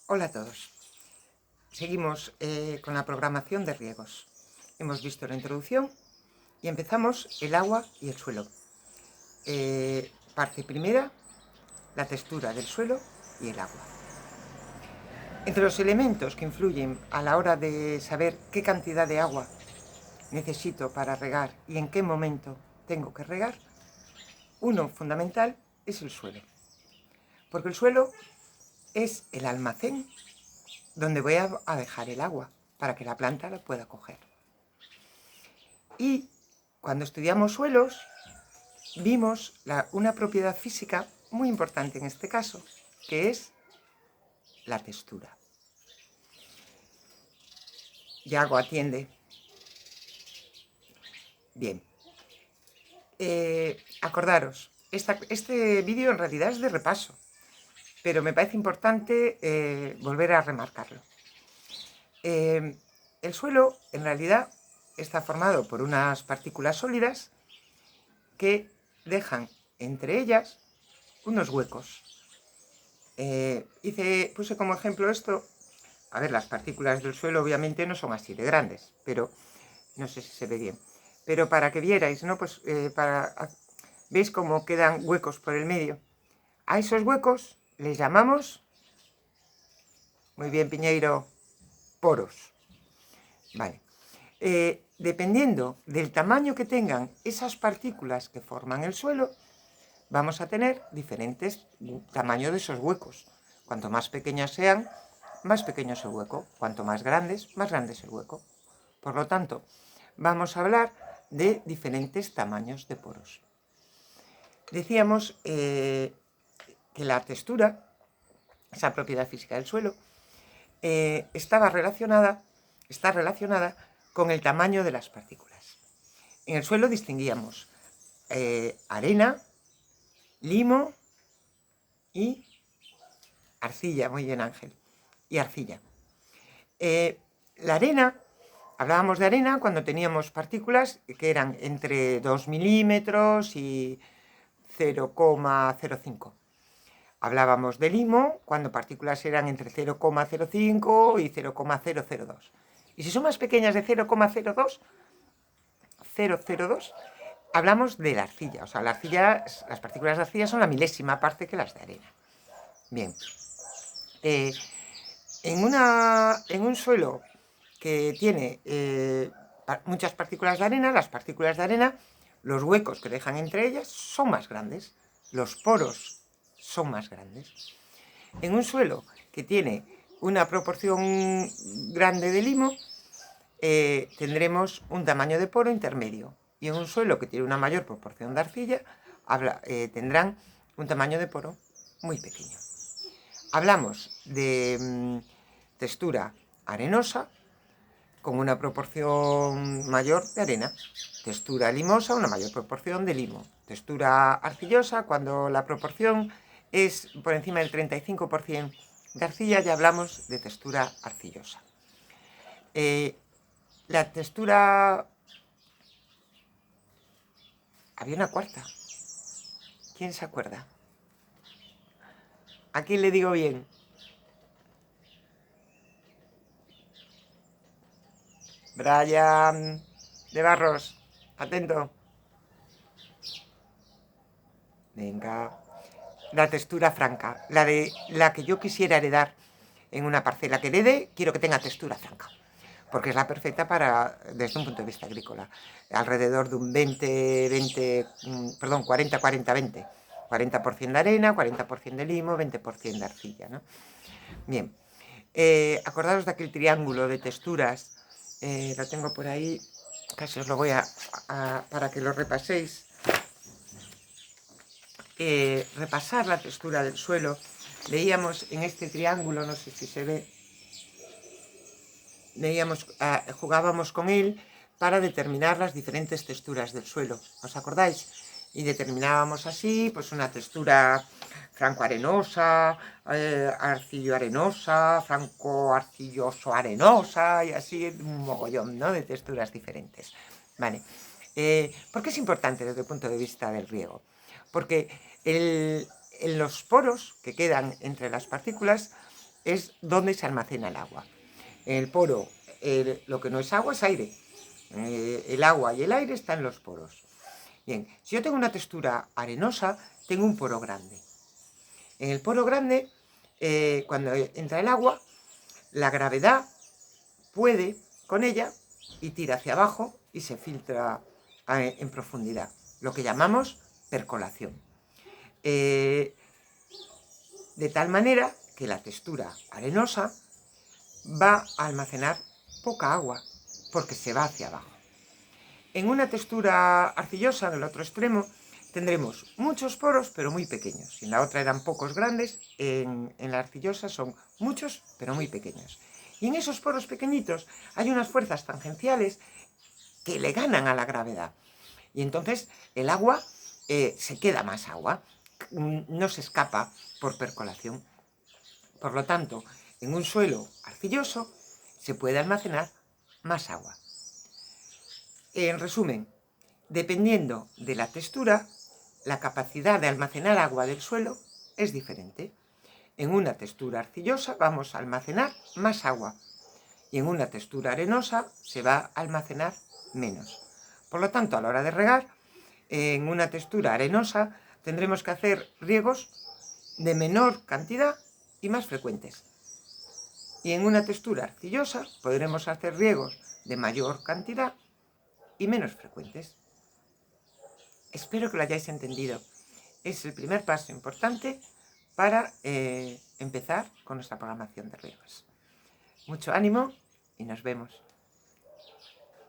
Hola a todos. Seguimos con la programación de riegos. Hemos visto la introducción y empezamos el agua y el suelo. Parte primera, la textura del suelo y el agua. Entre los elementos que influyen a la hora de saber qué cantidad de agua necesito para regar y en qué momento tengo que regar, uno fundamental es el suelo. Porque el suelo es el almacén donde voy a dejar el agua para que la planta la pueda coger. Y cuando estudiamos suelos, vimos una propiedad física muy importante en este caso, que es la textura. Yago atiende. Bien. Acordaros, este vídeo en realidad es de repaso, pero me parece importante volver a remarcarlo. El suelo, en realidad, está formado por unas partículas sólidas que dejan entre ellas unos huecos. Puse como ejemplo esto. A ver, las partículas del suelo obviamente no son así de grandes, pero no sé si se ve bien. Pero para que vierais, ¿no? Pues veis cómo quedan huecos por el medio. A esos huecos les llamamos, muy bien Piñeiro, poros. Vale. Dependiendo del tamaño que tengan esas partículas que forman el suelo, vamos a tener diferentes tamaños de esos huecos. Cuanto más pequeños sean, más pequeño es el hueco. Cuanto más grande es el hueco. Por lo tanto, vamos a hablar de diferentes tamaños de poros. Decíamos que la textura, esa propiedad física del suelo, está relacionada con el tamaño de las partículas. En el suelo distinguíamos arena, limo y arcilla. Muy bien, Ángel. Y arcilla. La arena, hablábamos de arena cuando teníamos partículas que eran entre 2 milímetros y 0,05. Hablábamos de limo cuando partículas eran entre 0,05 y 0,002. Y si son más pequeñas de 0,02, hablamos de la arcilla. O sea, las partículas de arcilla son la milésima parte que las de arena. Bien. En un suelo que tiene muchas partículas de arena, las partículas de arena, los huecos que dejan entre ellas son más grandes, los poros son más grandes. En un suelo que tiene una proporción grande de limo, tendremos un tamaño de poro intermedio. Y en un suelo que tiene una mayor proporción de arcilla, tendrán un tamaño de poro muy pequeño. Hablamos de textura arenosa con una proporción mayor de arena, textura limosa, una mayor proporción de limo, textura arcillosa, cuando la proporción es por encima del 35% de arcilla, ya hablamos de textura arcillosa. La textura... Había una cuarta. ¿Quién se acuerda? ¿A quién le digo bien? Brian de Barros, atento. Venga. La textura franca, la que yo quisiera heredar en una parcela que herede, quiero que tenga textura franca, porque es la perfecta desde un punto de vista agrícola. Alrededor de un 40-40-20. 40% de arena, 40% de limo, 20% de arcilla, ¿no? Bien. Acordaros de aquel triángulo de texturas. Lo tengo por ahí. Casi os lo voy para que lo repaséis. Repasar la textura del suelo. Veíamos en este triángulo, no sé si se ve, jugábamos con él para determinar las diferentes texturas del suelo. ¿Os acordáis? Y determinábamos así, pues una textura franco-arenosa, arcillo-arenosa, franco-arcilloso-arenosa, y así un mogollón, ¿no?, de texturas diferentes. Vale. ¿Por qué es importante desde el punto de vista del riego? Porque en los poros que quedan entre las partículas es donde se almacena el agua. En el poro, lo que no es agua es aire. El agua y el aire están en los poros. Bien, si yo tengo una textura arenosa, tengo un poro grande. En el poro grande, cuando entra el agua, la gravedad puede con ella y tira hacia abajo y se filtra en profundidad, lo que llamamos percolación. De tal manera que la textura arenosa va a almacenar poca agua porque se va hacia abajo. En una textura arcillosa, en el otro extremo, tendremos muchos poros pero muy pequeños. Si en la otra eran pocos grandes, en la arcillosa son muchos pero muy pequeños. Y en esos poros pequeñitos hay unas fuerzas tangenciales que le ganan a la gravedad. Y entonces el agua se queda más agua, no se escapa por percolación. Por lo tanto, en un suelo arcilloso se puede almacenar más agua. En resumen, dependiendo de la textura, la capacidad de almacenar agua del suelo es diferente. En una textura arcillosa vamos a almacenar más agua y en una textura arenosa se va a almacenar menos. Por lo tanto, a la hora de regar, en una textura arenosa tendremos que hacer riegos de menor cantidad y más frecuentes. Y en una textura arcillosa podremos hacer riegos de mayor cantidad y menos frecuentes. Espero que lo hayáis entendido. Es el primer paso importante para empezar con nuestra programación de riegos. Mucho ánimo y nos vemos.